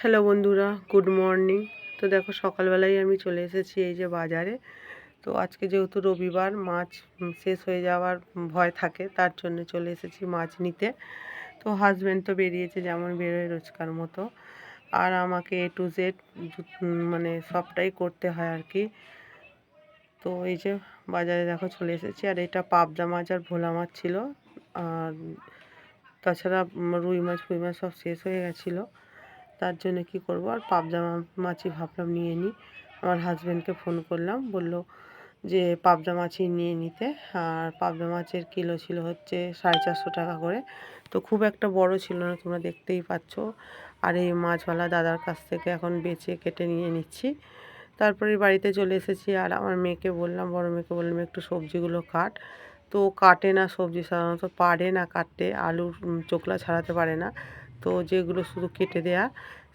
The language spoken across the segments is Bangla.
হ্যালো বন্ধুরা, গুড মর্নিং। তো দেখো সকালবেলায় আমি চলে এসেছি এই যে বাজারে। তো আজকে যেহেতু রবিবার, মাছ শেষ হয়ে যাওয়ার ভয় থাকে, তার জন্য চলে এসেছি মাছ নিতে। তো হাজব্যান্ড তো বেরিয়েছে যেমন বেরোয় রোজকার মতো, আর আমাকে A to Z মানে সবটাই করতে হয় আর কি। তো এই যে বাজারে দেখো চলে এসেছি, আর এটা পাবদা মাছ আর ভোলা মাছ ছিল। আর তাছাড়া রুই মাছ ফুই মাছ সব শেষ হয়ে গেছিলো, তার জন্য কি করব, আর পাবদা মাছই ভাবলাম নিয়ে নিই। আমার হাজব্যান্ডকে ফোন করলাম, বলল যে পাবদা মাছই নিয়ে নিতে। আর পাবদা মাছের কিলো ছিল হচ্ছে 450 টাকা করে। তো খুব একটা বড় ছিল না, তোমরা দেখতেই পাচ্ছ। আর এই মাছওয়ালা দাদার কাছ থেকে এখন বেছে কেটে নিয়ে নিচ্ছি। তারপরে বাড়িতে চলে এসেছি, আর আমার মেয়েকে বললাম, বড় মেয়েকে বললাম একটু সবজিগুলো কাট। তো কাটে না, সবজি সাধারণত পারে না কাটতে, আলুর চোকলা ছাড়াতে পারে না। তো যেগুলো শুধু কেটে দেয়া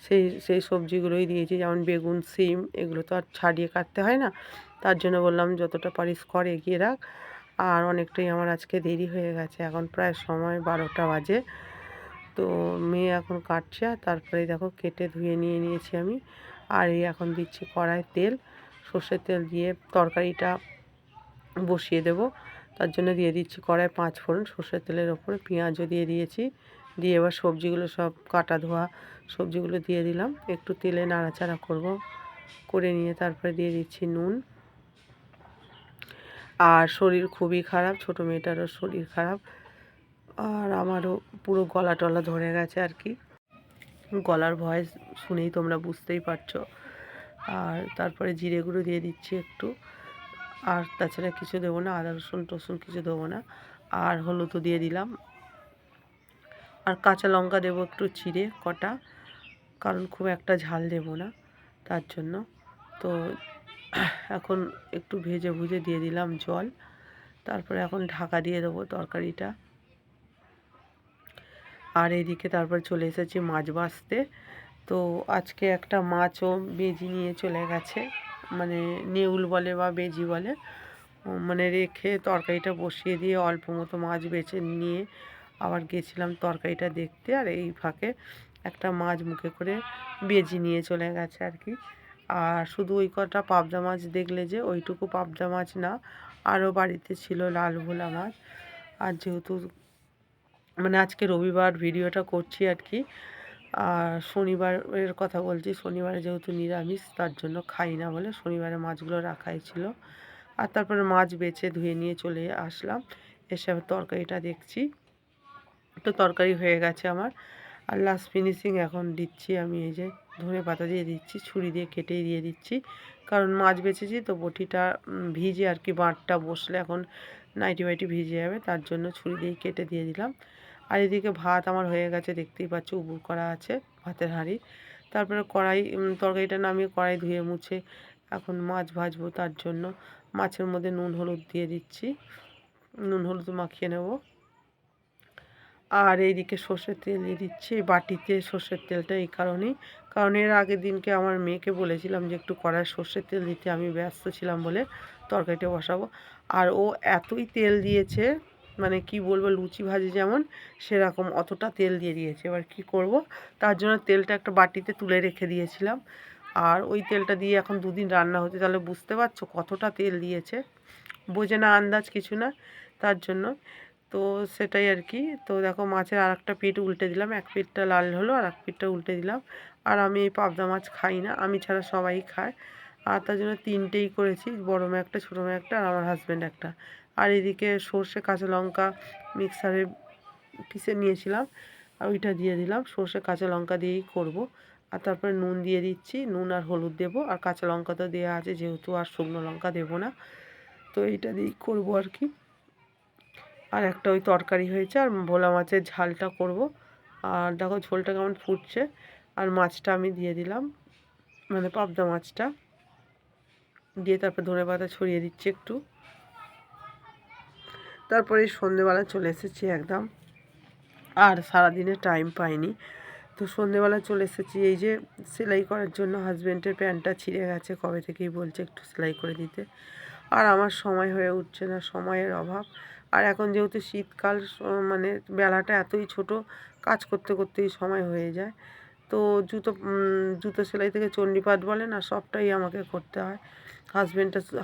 সেই সেই সবজিগুলোই দিয়েছি, যেমন বেগুন, সিম, এগুলো তো আর ছাড়িয়ে কাটতে হয় না। তার জন্য বললাম যতটা পারিস কর, এগিয়ে রাখ। আর অনেকটাই আমার আজকে দেরি হয়ে গেছে, এখন প্রায় সময় 12টা বাজে। তো মেয়ে এখন কাটছে, আর তারপরে দেখো কেটে ধুয়ে নিয়ে নিয়েছি আমি। আর এই এখন দিচ্ছি কড়াই তেল, সর্ষের তেল দিয়ে তরকারিটা বসিয়ে দেব। তার জন্য দিয়ে দিচ্ছি কড়াই 5 ফোড়ন, সর্ষের তেলের ওপরে পেঁয়াজও দিয়ে দিয়েছি। দিয়ে এবার সবজিগুলো সব কাটা ধোয়া সবজিগুলো দিয়ে দিলাম, একটু তেলে নাড়াচাড়া করব, করে নিয়ে তারপরে দিয়ে দিচ্ছি নুন। আর শরীর খুবই খারাপ, ছোটো মেয়েটারও শরীর খারাপ, আর আমারও পুরো গলা টলা ধরে গেছে আর কি। গলার ভয়েস শুনেই তোমরা বুঝতেই পারছো। আর তারপরে জিরে গুঁড়ো দিয়ে দিচ্ছি একটু, আর তাছাড়া কিছু দেবো না, আদা রসুন টসুন কিছু দেবো না। আর হলুদও দিয়ে দিলাম, আর কাঁচা লঙ্কা দেবো একটু চিড়ে কটা, কারণ খুব একটা ঝাল দেবো না তার জন্য। তো এখন একটু ভেজে ভুজে দিয়ে দিলাম জল, তারপরে এখন ঢাকা দিয়ে দেবো তরকারিটা। আর এইদিকে তারপর চলে এসেছি মাছ ভাজতে। তো আজকে একটা মাছও বেজি নিয়ে চলে গেছে, মানে নেউল বলে বা বেজি বলে, মানে রেখে তরকারিটা বসিয়ে দিয়ে অল্প মতো মাছ বেছে নিয়ে আবার গেছিলাম তরকারিটা দেখতে। আর এই ফাঁকে একটা মাছ মুখে করে বেজি নিয়ে চলে গেছে আর কি। আর শুধু ওই কটা পাবদা মাছ দেখলে যে ওইটুকু পাবদা মাছ না, আরও বাড়িতে ছিল লাল ভোলা মাছ। আর যেহেতু মানে আজকে রবিবার ভিডিওটা করছি আর কি, আর শনিবারের কথা বলছি, শনিবারে যেহেতু নিরামিষ তার জন্য খাই না বলে শনিবারে মাছগুলো রাখাই ছিল। আর তারপরে মাছ বেছে ধুয়ে নিয়ে চলে আসলাম, এসে আমি তরকারিটা দেখছি। তো তরকারি হয়ে গেছে আমার, আর লাস্ট ফিনিশিং এখন দিচ্ছি আমি এই যে ধনে পাতা দিয়ে দিচ্ছি, ছুরি দিয়ে কেটেই দিয়ে দিচ্ছি, কারণ মাছ বেছেছি তো বটিটা ভিজে আর কি, বাঁটটা বসলে এখন নাইটি বাইটি ভিজে যাবে, তার জন্য ছুরি দিয়ে কেটে দিয়ে দিলাম। আর এদিকে ভাত আমার হয়ে গেছে, দেখতেই পাচ্ছ উবুর করা আছে ভাতের হাঁড়ি। তারপরে কড়াই, তরকারিটা নামিয়ে কড়াই ধুয়ে মুছে এখন মাছ ভাজবো, তার জন্য মাছের মধ্যে নুন হলুদ দিয়ে দিচ্ছি, নুন হলুদ মাখিয়ে নেব। আর এইদিকে সর্ষের তেল দিয়ে দিচ্ছি, বাটিতে সর্ষের তেলটা এই কারণেই, কারণ এর আগের দিনকে আমার মেয়েকে বলেছিলাম যে একটু কড়াই সর্ষের তেল দিতে, আমি ব্যস্ত ছিলাম বলে তরকারিটা বসাবো। আর ও এতই তেল দিয়েছে, মানে কি বলবো, লুচি ভাজি যেমন সেরকম অতটা তেল দিয়ে দিয়েছে। এবার কি করব, তার জন্য তেলটা একটা বাটিতে তুলে রেখে দিয়েছিলাম। আর ওই তেলটা দিয়ে এখন 2 দিন রান্না হচ্ছে, তাহলে বুঝতে পারছো কতটা তেল দিয়েছে, বোঝে না আন্দাজ কিছু না, তার জন্য। তো সেটাই আর কি। তো দেখো মাছের আর একটা পিঠ উল্টে দিলাম, এক পিঠটা লাল হলো আর এক পিঠটা উল্টে দিলাম। আর আমি এই পাবদা মাছ খাই না, আমি ছাড়া সবাই খায়। আর তার জন্য 3টেই করেছি, বড় মেয়ে একটা, ছোটো মেয়ে একটা, আর আমার হাজব্যান্ড একটা। আর এদিকে সর্ষে কাঁচা লঙ্কা মিক্সারে পিষে নিয়েছিলাম, আর ওইটা দিয়ে দিলাম, সর্ষে কাঁচা লঙ্কা দিয়েই করব। আর তারপরে নুন দিয়ে দিচ্ছি, নুন আর হলুদ দেবো, আর কাঁচা লঙ্কা তো দেওয়া আছে যেহেতু, আর শুকনো লঙ্কা দেবো না। তো এইটা দিয়েই করবো আর কি। আর একটা ওই তরকারি হয়েছে, আর ভোলা মাছের ঝালটা করব। আর দেখো ঝোলটা কেমন ফুটছে, আর মাছটা আমি দিয়ে দিলাম, মানে পাবদা মাছটা দিয়ে তারপর ধনেপাতা ছড়িয়ে দিচ্ছি একটু। তারপরে সন্ধেবেলা চলে এসেছি একদম, আর সারাদিনে টাইম পাইনি। তো সন্ধেবেলা চলে এসেছি এই যে সেলাই করার জন্য, হাজব্যান্ডের প্যান্টটা ছিঁড়ে গেছে, কবে থেকেই বলছে একটু সেলাই করে দিতে, আর আমার সময় হয়ে উঠছে না, সময়ের অভাব। আর এখন যেহেতু শীতকাল, মানে বেলাটা এতই ছোট, কাজ করতে করতেই সময় হয়ে যায়। তো জুতো সেলাই থেকে চণ্ডীপাঠ বলে না, সবটাই আমাকে করতে হয়।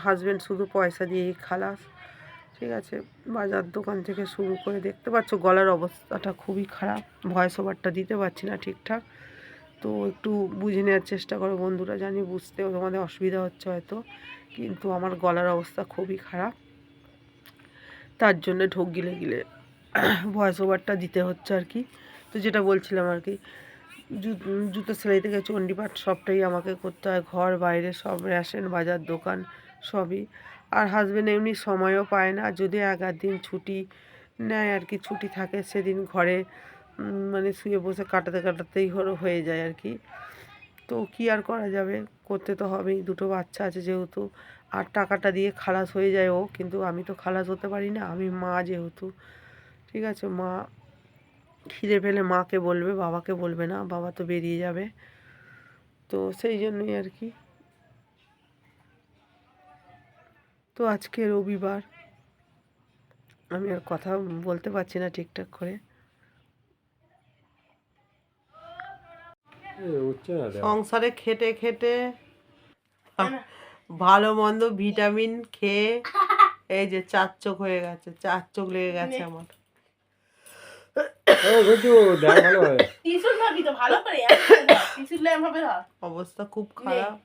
হাজব্যান্ড শুধু পয়সা দিয়েই খালাস। ঠিক আছে, বাজার দোকান থেকে শুরু করে দেখতে পাচ্ছ গলার অবস্থাটা খুবই খারাপ, ভয়েস ওভারটা দিতে পারছি না ঠিকঠাক। তো একটু বুঝে নেওয়ার চেষ্টা করো বন্ধুরা, জানি বুঝতেও তোমাদের অসুবিধা হচ্ছে হয়তো, কিন্তু আমার গলার অবস্থা খুবই খারাপ, তার জন্য ঢোক গিলে গিলে ভয়েস ওভারটা দিতে হচ্ছে আর কি। তো যেটা বলছিলাম আর কি, জুতো সেলাই থেকে চণ্ডীপাঠ সবটাই আমাকে করতে হয়, ঘর বাইরে সব, রেশন বাজার দোকান সবই। আর হাজব্যান্ড এমনি সময়ও পায় না, যদি এক আধ দিন ছুটি নেয় আর কি, ছুটি থাকে সেদিন ঘরে মানে শুয়ে বসে কাটাতে কাটাতেই হয়ে যায় আর কি। তো কি আর করা যাবে, করতে তো হবেই, দুটো বাচ্চা আছে যেহেতু। আর টাকাটা দিয়ে খালাস হয়ে যায় ও, কিন্তু আমি তো খালাস হতে পারি না, আমি মা যেহেতু। ঠিক আছে, মা খিদে পেলে মাকে বলবে, বাবাকে বলবে না, বাবা তো বেরিয়ে যাবে। তো সেই জন্যই আর কি। তো আজকে রবিবার, আমি আর কথা বলতে পারছি না ঠিকঠাক করে। সংসারে খেটে খেটে ভালো মন্দ ভিটামিন খেয়ে এই যে 4 চোখ হয়ে গেছে, 4 চোখ লেগে গেছে আমার। অবস্থা খুব খারাপ,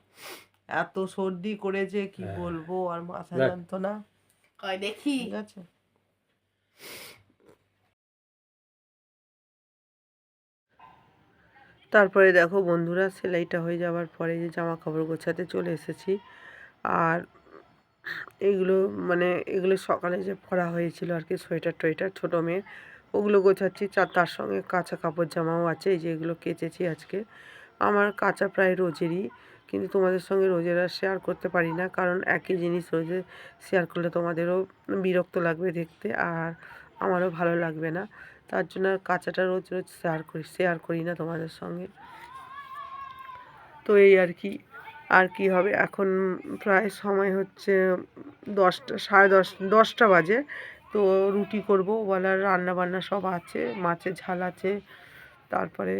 এত সর্দি করেছে কি বলবো, আর মাথা যন্ত্রণা। দেখি ঠিক আছে। তারপরে দেখো বন্ধুরা, সেলাইটা হয়ে যাওয়ার পরে যে জামা কাপড় গোছাতে চলে এসেছি। আর এগুলো মানে এগুলো সকালে যে পরা হয়েছিল আর কি, সোয়েটার টোয়েটার ছোটো মেয়ে, ওগুলো গোছাচ্ছি। তার সঙ্গে কাঁচা কাপড় জামাও আছে, এই যে এগুলো কেচেছি আজকে। আমার কাঁচা প্রায় রোজেরই, কিন্তু তোমাদের সঙ্গে রোজের আর শেয়ার করতে পারি না, কারণ একই জিনিস রোজে শেয়ার করলে তোমাদেরও বিরক্ত লাগবে দেখতে, আর আমারও ভালো লাগবে না। তার জন্য কাঁচাটা রোজ রোজ শেয়ার করি না তোমাদের সঙ্গে। তো এই আর কি, আর কি হবে। এখন প্রায় সময় হচ্ছে 10টা, সাড়ে 10টা বাজে। তো রুটি করব, ওবেলার রান্না বান্না সব আছে, মাছের ঝাল আছে, তারপরে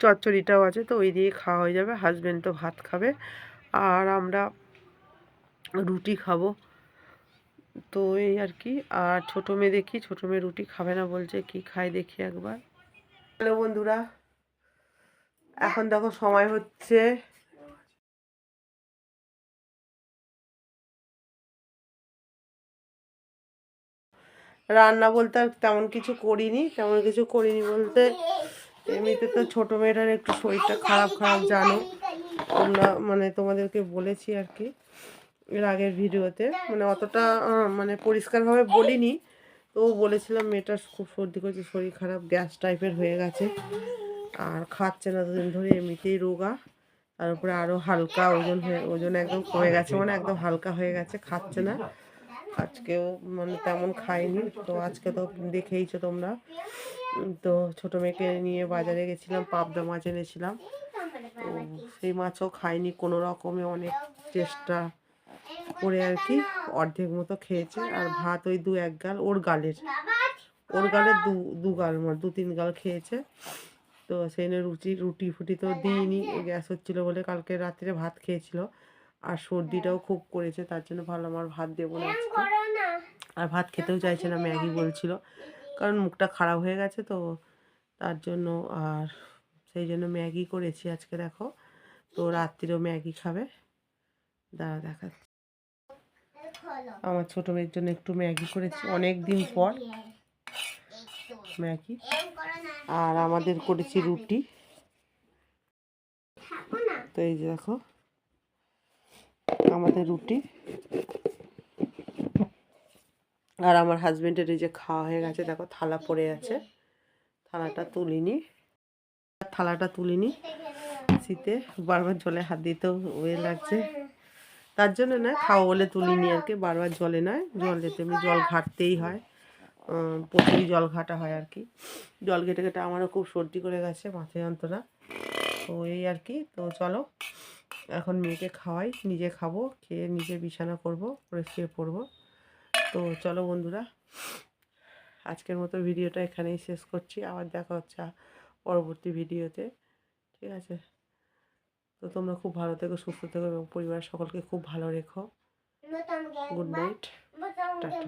চচ্চড়িটাও আছে, তো ওই দিয়ে খাওয়া হয়ে যাবে। হাজব্যান্ড তো ভাত খাবে আর আমরা রুটি খাবো। তো এই আর কি। আর ছোটো মেয়ে দেখি, ছোটো মেয়ে রুটি খাবে না বলছে, কি খায় দেখি একবার। হ্যালো বন্ধুরা, এখন দেখো সময় হচ্ছে রান্না বলতে আর তেমন কিছু করিনি বলতে, এমনিতে তো ছোটো মেয়েটার একটু শরীরটা খারাপ খারাপ জানো তোমরা, মানে তোমাদেরকে বলেছি আর কি এর আগের ভিডিওতে, মানে অতটা মানে পরিষ্কারভাবে বলিনি, তো বলেছিলাম মেয়েটার খুব সর্দি করেছে, শরীর খারাপ, গ্যাস টাইপের হয়ে গেছে, আর খাচ্ছে না দুদিন ধরে, এমনিতেই রোগা, তার উপরে আরও হালকা ওজন একদম কমে গেছে, মানে একদম হালকা হয়ে গেছে, খাচ্ছে না। আজকেও মানে তেমন খাইনি, তো আজকে তো দেখেইছো তোমরা। তো ছোটো মেয়েকে নিয়ে বাজারে গেছিলাম, পাবদা মাছ এনেছিলাম, তো সেই মাছও খাইনি কোনো রকমে, অনেক চেষ্টা করে আর কি অর্ধেক মতো খেয়েছে। আর ভাত ওই 2-1 গাল ওর গালের দু গাল, 2-3 গাল খেয়েছে। তো সেই নিয়ে রুটি ফুটি তো দিইনি, গ্যাস হচ্ছিলো বলে, কালকে রাত্রে ভাত খেয়েছিল, আর সর্দিটাও খুব করেছে, তার জন্য ভাবলাম আর ভাত দেবো না আজকে। আর ভাত খেতেও চাইছে না, ম্যাগি বলছিল, কারণ মুখটা খারাপ হয়ে গেছে তো, তার জন্য। আর সেই জন্য ম্যাগি করেছি আজকে, দেখো। তো রাত্রিরেও ম্যাগি খাবে, দেখাচ্ছি। আমার ছোটো মেয়ের জন্য একটু ম্যাগি করেছি, অনেক দিন পর ম্যাগি। আর আমাদের করেছি রুটি, তো এই যে দেখো আমাদের রুটি। আর আমার হাজব্যান্ডের এই যে খাওয়া হয়ে গেছে, দেখো থালা পড়ে আছে, থালাটা তুলিনি, শীতে বারবার জলে হাত দিতেও লাগছে, তার জন্য না খাওয়া বলে তুলিনি আর কি, বারবার জলে নয়, জল যেতে এমনি জল ঘাটতেই হয়, প্রচুরই জল ঘাটা হয় আর কি। জল ঘেটে ঘেটে আমারও খুব সর্দি করে গেছে, মাথা যন্ত্রণা, তো এই আর কি। তো চলো এখন মেয়েকে খাওয়াই, নিজে খাবো, খেয়ে নিজে বিছানা করবো, করে শুয়ে পড়বো। তো চলো বন্ধুরা, আজকের মতো ভিডিওটা এখানেই শেষ করছি, আবার দেখা হচ্ছে পরবর্তী ভিডিওতে। ঠিক আছে? তো তোমরা খুব ভালো থেকো, সুস্থ থেকো এবং পরিবারের সকলকে খুব ভালো রেখো। Good night, tata.